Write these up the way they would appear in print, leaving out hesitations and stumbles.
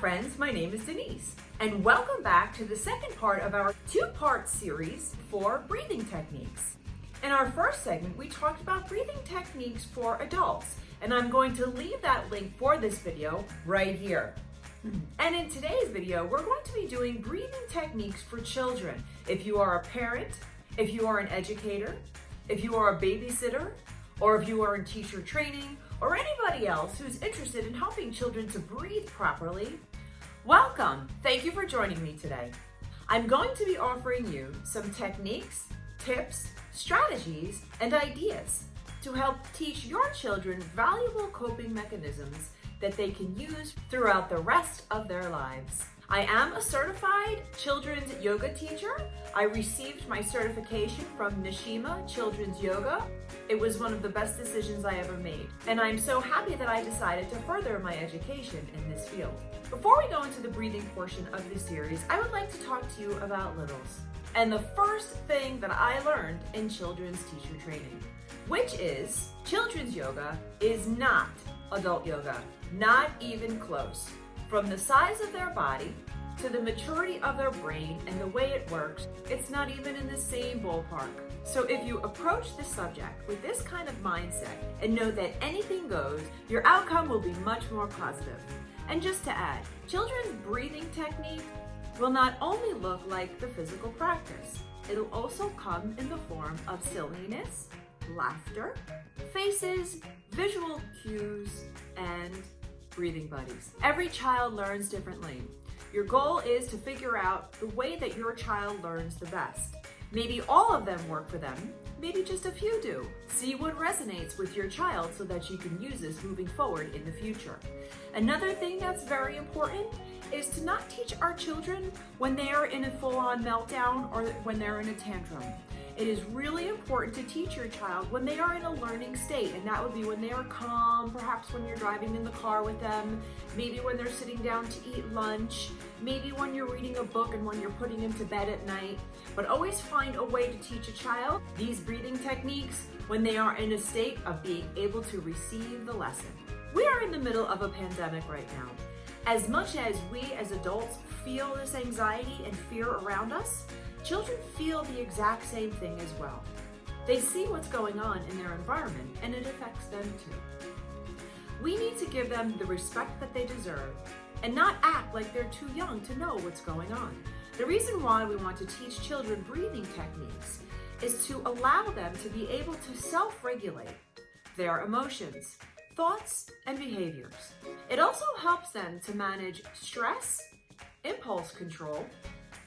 friends, my name is Denise, and welcome back to the second part of our two-part series for breathing techniques. In our first segment, we talked about breathing techniques for adults, and I'm going to leave that link for this video right here. And in today's video, we're going to be doing breathing techniques for children. If you are a parent, if you are an educator, if you are a babysitter, or if you are in teacher training, or anybody else who's interested in helping children to breathe properly, welcome. Thank you for joining me today. I'm going to be offering you some techniques, tips, strategies, and ideas to help teach your children valuable coping mechanisms that they can use throughout the rest of their lives. I am a certified children's yoga teacher. I received my certification from Nishima Children's Yoga. It was one of the best decisions I ever made, and I'm so happy that I decided to further my education in this field. Before we go into the breathing portion of this series, I would like to talk to you about littles. And the first thing that I learned in children's teacher training, which is children's yoga is not adult yoga, not even close. From the size of their body to the maturity of their brain and the way it works, it's not even in the same ballpark. So if you approach this subject with this kind of mindset and know that anything goes, your outcome will be much more positive. And just to add, children's breathing technique will not only look like the physical practice, it'll also come in the form of silliness, laughter, faces, visual cues, and breathing buddies. Every child learns differently. Your goal is to figure out the way that your child learns the best. Maybe all of them work for them, maybe just a few do. See what resonates with your child so that you can use this moving forward in the future. Another thing that's very important is to not teach our children when they are in a full-on meltdown or when they're in a tantrum. It is really important to teach your child when they are in a learning state, and that would be when they are calm, perhaps when you're driving in the car with them, maybe when they're sitting down to eat lunch, maybe when you're reading a book and when you're putting them to bed at night. But always find a way to teach a child these breathing techniques when they are in a state of being able to receive the lesson. We are in the middle of a pandemic right now. As much as we as adults feel this anxiety and fear around us, children feel the exact same thing as well. They see what's going on in their environment and it affects them too. We need to give them the respect that they deserve and not act like they're too young to know what's going on. The reason why we want to teach children breathing techniques is to allow them to be able to self-regulate their emotions, thoughts, and behaviors. It also helps them to manage stress, impulse control,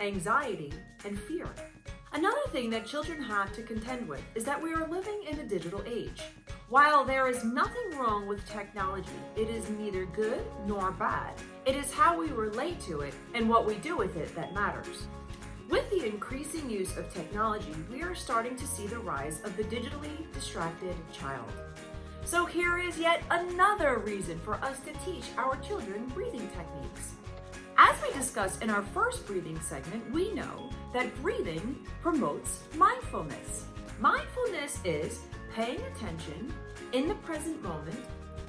anxiety, and fear. Another thing that children have to contend with is that we are living in a digital age. While there is nothing wrong with technology, it is neither good nor bad. It is how we relate to it and what we do with it that matters. With the increasing use of technology, we are starting to see the rise of the digitally distracted child. So here is yet another reason for us to teach our children breathing techniques. As we discussed in our first breathing segment, we know that breathing promotes mindfulness. Mindfulness is paying attention in the present moment,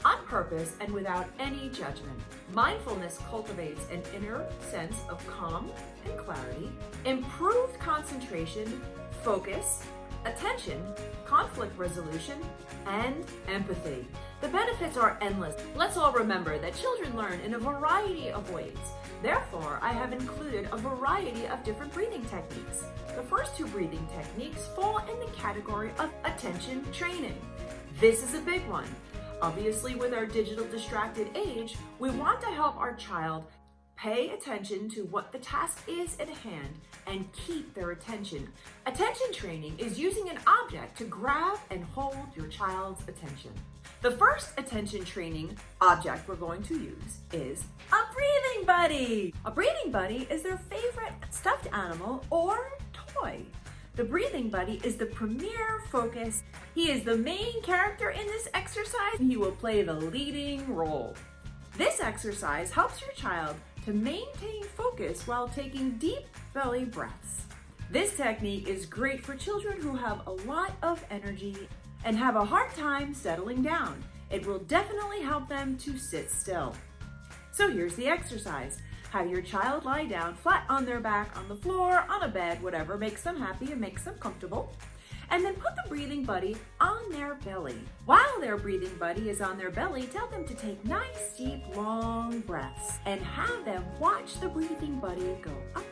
on purpose and without any judgment. Mindfulness cultivates an inner sense of calm and clarity, improved concentration, focus, attention, conflict resolution, and empathy. The benefits are endless. Let's all remember that children learn in a variety of ways. Therefore, I have included a variety of different breathing techniques. The first two breathing techniques fall in the category of attention training. This is a big one. Obviously, with our digital distracted age, we want to help our child pay attention to what the task is at hand and keep their attention. Attention training is using an object to grab and hold your child's attention. The first attention training object we're going to use is a breathing buddy. A breathing buddy is their favorite stuffed animal or toy. The breathing buddy is the premier focus. He is the main character in this exercise and he will play the leading role. This exercise helps your child to maintain focus while taking deep belly breaths. This technique is great for children who have a lot of energy and have a hard time settling down. It will definitely help them to sit still. So here's the exercise. Have your child lie down flat on their back on the floor, on a bed, whatever makes them happy and makes them comfortable. And then put the breathing buddy on their belly. While their breathing buddy is on their belly, tell them to take nice, deep, long breaths and have them watch the breathing buddy go up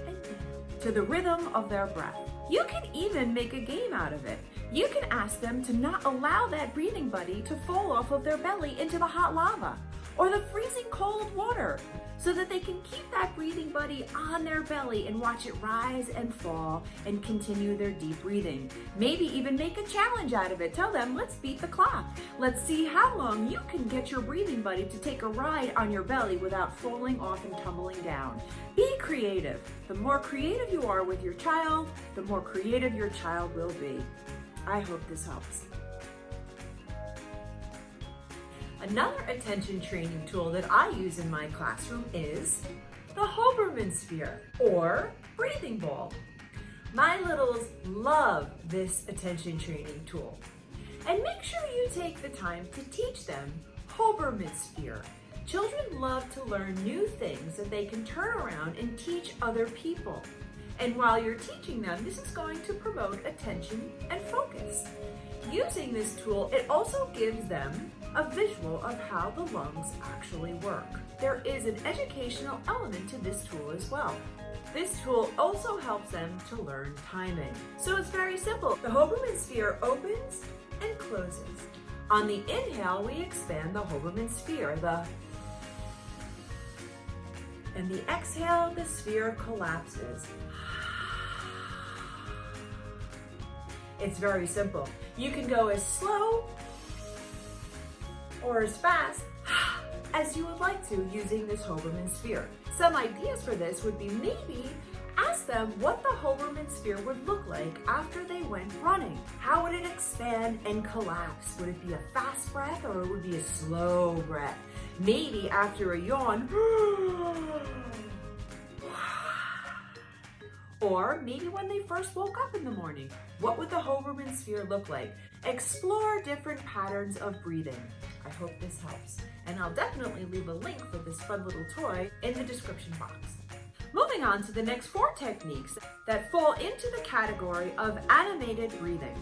and down to the rhythm of their breath. You can even make a game out of it. You can ask them to not allow that breathing buddy to fall off of their belly into the hot lava or the freezing cold water, so that they can keep that breathing buddy on their belly and watch it rise and fall and continue their deep breathing. Maybe even make a challenge out of it. Tell them, let's beat the clock. Let's see how long you can get your breathing buddy to take a ride on your belly without falling off and tumbling down. Be creative. The more creative you are with your child, the more creative your child will be. I hope this helps. Another attention training tool that I use in my classroom is the Hoberman sphere, or breathing ball. My littles love this attention training tool. And make sure you take the time to teach them Hoberman sphere. Children love to learn new things that they can turn around and teach other people. And while you're teaching them, this is going to promote attention and focus. Using this tool, it also gives them a visual of how the lungs actually work. There is an educational element to this tool as well. This tool also helps them to learn timing. So it's very simple. The Hoberman sphere opens and closes. On the inhale, we expand the Hoberman sphere. And the exhale, the sphere collapses. It's very simple. You can go as slow or as fast as you would like to using this Hoberman sphere. Some ideas for this would be maybe ask them what the Hoberman sphere would look like after they went running. How would it expand and collapse? Would it be a fast breath or it would be a slow breath? Maybe after a yawn, or maybe when they first woke up in the morning. What would the Hoberman sphere look like? Explore different patterns of breathing. I hope this helps. And I'll definitely leave a link for this fun little toy in the description box. Moving on to the next 4 techniques that fall into the category of animated breathing.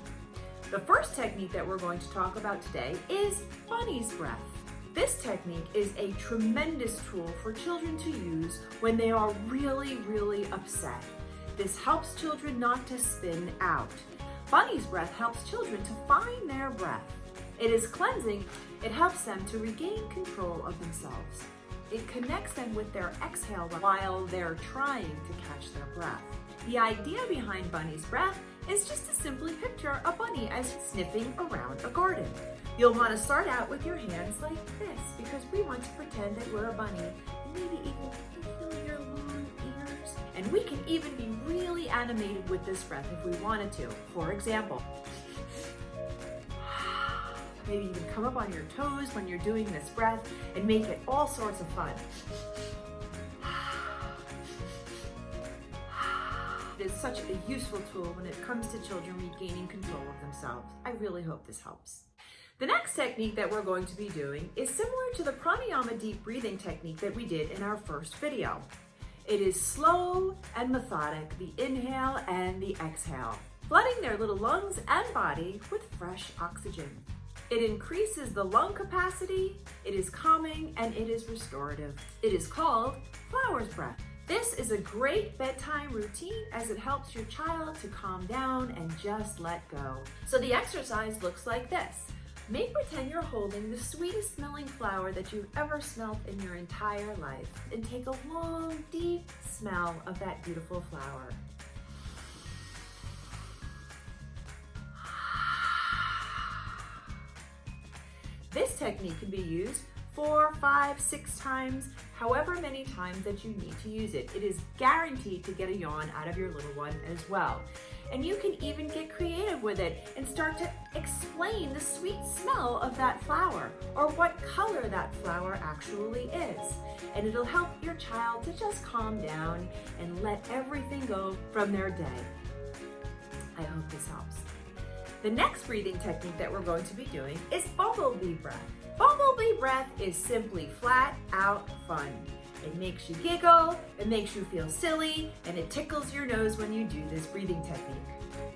The first technique that we're going to talk about today is bunny's breath. This technique is a tremendous tool for children to use when they are really, really upset. This helps children not to spin out. Bunny's breath helps children to find their breath. It is cleansing. It helps them to regain control of themselves. It connects them with their exhale while they're trying to catch their breath. The idea behind bunny's breath is just to simply picture a bunny as sniffing around a garden. You'll want to start out with your hands like this because we want to pretend that we're a bunny, and maybe even feel your long ears. And we can even be really animated with this breath if we wanted to. For example, maybe you can come up on your toes when you're doing this breath and make it all sorts of fun. It is such a useful tool when it comes to children regaining control of themselves. I really hope this helps. The next technique that we're going to be doing is similar to the pranayama deep breathing technique that we did in our first video. It is slow and methodic, the inhale and the exhale, flooding their little lungs and body with fresh oxygen. It increases the lung capacity, it is calming, and it is restorative. It is called flower's breath. This is a great bedtime routine as it helps your child to calm down and just let go. So the exercise looks like this. Make pretend you're holding the sweetest smelling flower that you've ever smelled in your entire life, and take a long, deep smell of that beautiful flower. This technique can be used 4, 5, 6 times, however many times that you need to use it. It is guaranteed to get a yawn out of your little one as well. And you can even get creative with it and start to explain the sweet smell of that flower or what color that flower actually is. And it'll help your child to just calm down and let everything go from their day. I hope this helps. The next breathing technique that we're going to be doing is Bumblebee Breath. Bumblebee Breath is simply flat out fun. It makes you giggle, it makes you feel silly, and it tickles your nose when you do this breathing technique.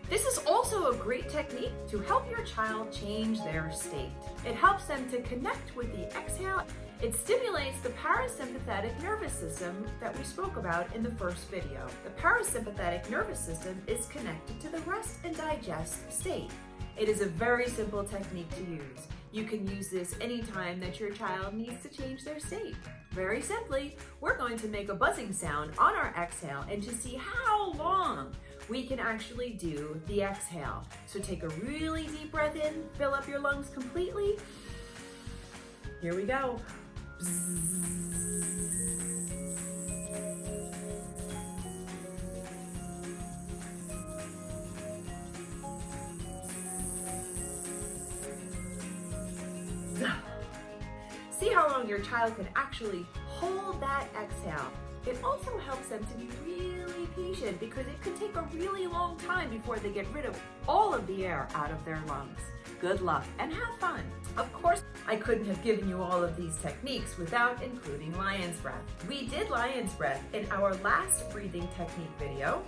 This is also a great technique to help your child change their state. It helps them to connect with the exhale. It stimulates the parasympathetic nervous system that we spoke about in the first video. The parasympathetic nervous system is connected to the rest and digest state. It is a very simple technique to use. You can use this anytime that your child needs to change their state. Very simply, we're going to make a buzzing sound on our exhale and to see how long we can actually do the exhale. So take a really deep breath in, fill up your lungs completely. Here we go. See how long your child can actually hold that exhale. It also helps them to be really patient because it could take a really long time before they get rid of all of the air out of their lungs. Good luck and have fun. Of course, I couldn't have given you all of these techniques without including lion's breath. We did lion's breath in our last breathing technique video.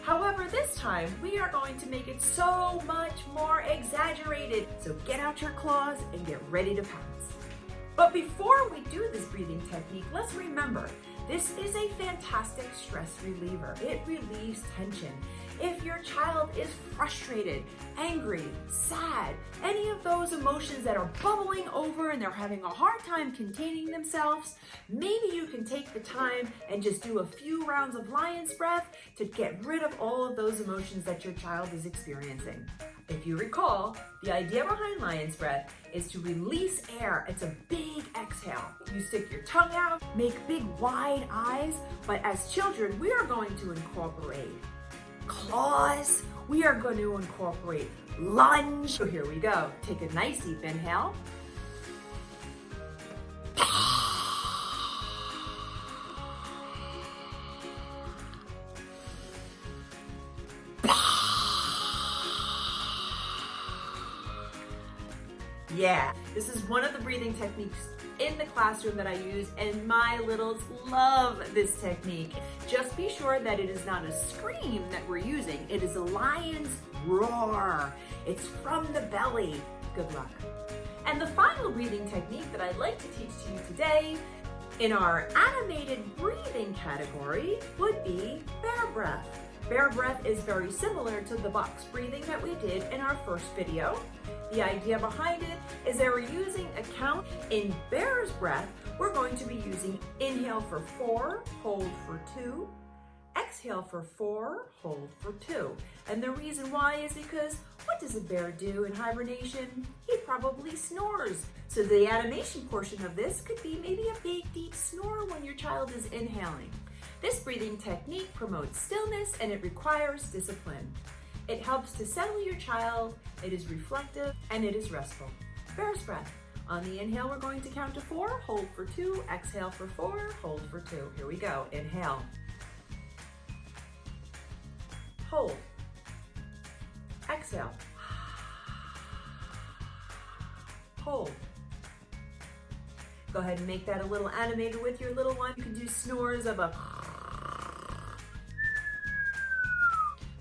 However, this time we are going to make it so much more exaggerated. So get out your claws and get ready to pounce. But before we do this breathing technique, let's remember, this is a fantastic stress reliever. It relieves tension. If your child is frustrated, angry, sad, any of those emotions that are bubbling over and they're having a hard time containing themselves, maybe you can take the time and just do a few rounds of lion's breath to get rid of all of those emotions that your child is experiencing. If you recall, the idea behind lion's breath is to release air. It's a big exhale. You stick your tongue out, make big wide eyes, but as children, we are going to incorporate claws. We are going to incorporate lunge. So here we go. Take a nice deep inhale. Yeah, this is one of the breathing techniques in the classroom that I use, and my littles love this technique. Just be sure that it is not a scream that we're using. It is a lion's roar. It's from the belly. Good luck. And the final breathing technique that I'd like to teach to you today in our animated breathing category would be bear breath. Bear breath is very similar to the box breathing that we did in our first video. The idea behind it is that we're using a count. In bear's breath, we're going to be using inhale for 4, hold for 2, exhale for 4, hold for 2. And the reason why is because what does a bear do in hibernation? He probably snores. So the animation portion of this could be maybe a big deep snore when your child is inhaling. This breathing technique promotes stillness and it requires discipline. It helps to settle your child, it is reflective, and it is restful. Bear's breath. On the inhale, we're going to count to 4, hold for 2, exhale for 4, hold for 2. Here we go. Inhale. Hold. Exhale. Hold. Go ahead and make that a little animated with your little one. You can do snores of a...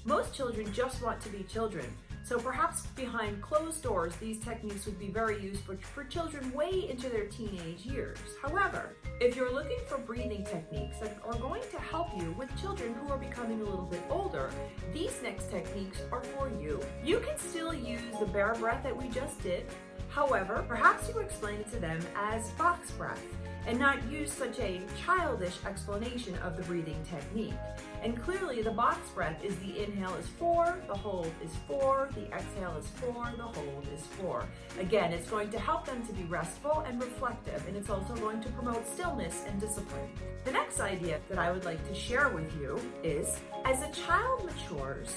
Most children just want to be children, so perhaps behind closed doors, these techniques would be very useful for children way into their teenage years. However, if you're looking for breathing techniques that are going to help you with children who are becoming a little bit older, these next techniques are for you. You can still use the bear breath that we just did. However, perhaps you explain it to them as box breath and not use such a childish explanation of the breathing technique. And clearly the box breath is the inhale is 4, the hold is 4, the exhale is 4, the hold is 4. Again, it's going to help them to be restful and reflective, and it's also going to promote stillness and discipline. The next idea that I would like to share with you is, as a child matures,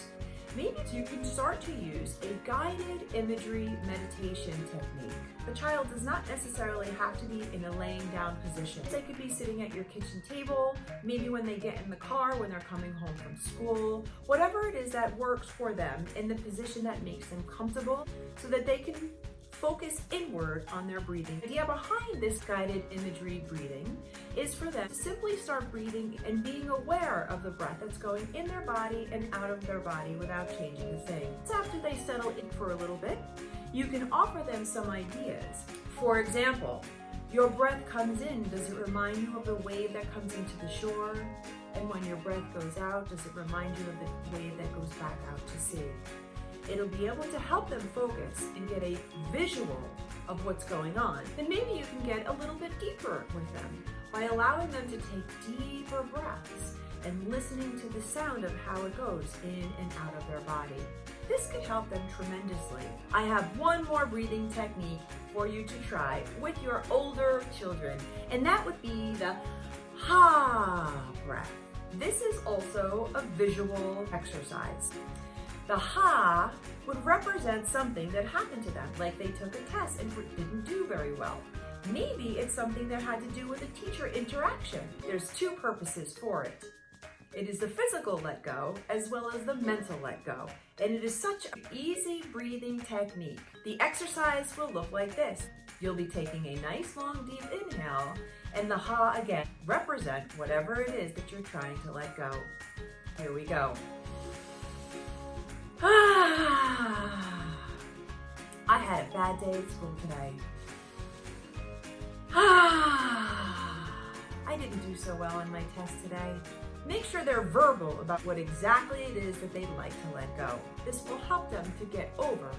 maybe you can start to use a guided imagery meditation technique. The child does not necessarily have to be in a laying down position. They could be sitting at your kitchen table, maybe when they get in the car, when they're coming home from school, whatever it is that works for them in the position that makes them comfortable so that they can focus inward on their breathing. The idea behind this guided imagery breathing is for them to simply start breathing and being aware of the breath that's going in their body and out of their body without changing a thing. So after they settle in for a little bit, you can offer them some ideas. For example, your breath comes in, does it remind you of the wave that comes into the shore? And when your breath goes out, does it remind you of the wave that goes back out to sea? It'll be able to help them focus and get a visual of what's going on. Then maybe you can get a little bit deeper with them by allowing them to take deeper breaths and listening to the sound of how it goes in and out of their body. This could help them tremendously. I have one more breathing technique for you to try with your older children, and that would be the HAAAA breath. This is also a visual exercise. The HAAAA would represent something that happened to them, like they took a test and didn't do very well. Maybe it's something that had to do with a teacher interaction. There's two purposes for it. It is the physical let go as well as the mental let go. And it is such an easy breathing technique. The exercise will look like this. You'll be taking a nice long deep inhale, and the HAAAA again represent whatever it is that you're trying to let go. Here we go. I had a bad day at school today. I didn't do so well on my test today. Make sure they're verbal about what exactly it is that they'd like to let go. This will help them to get over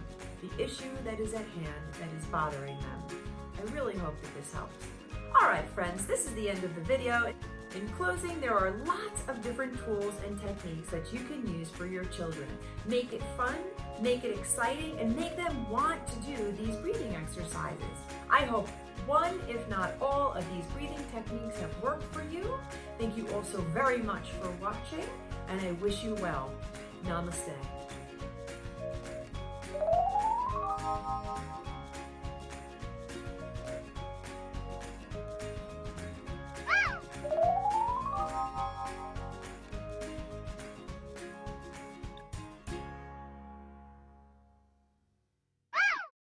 the issue that is at hand that is bothering them. I really hope that this helps. All right, friends, this is the end of the video. In closing, there are lots of different tools and techniques that you can use for your children. Make it fun, make it exciting, and make them want to do these breathing exercises. I hope one, if not all, of these breathing techniques have worked for you. Thank you all so very much for watching, and I wish you well. Namaste.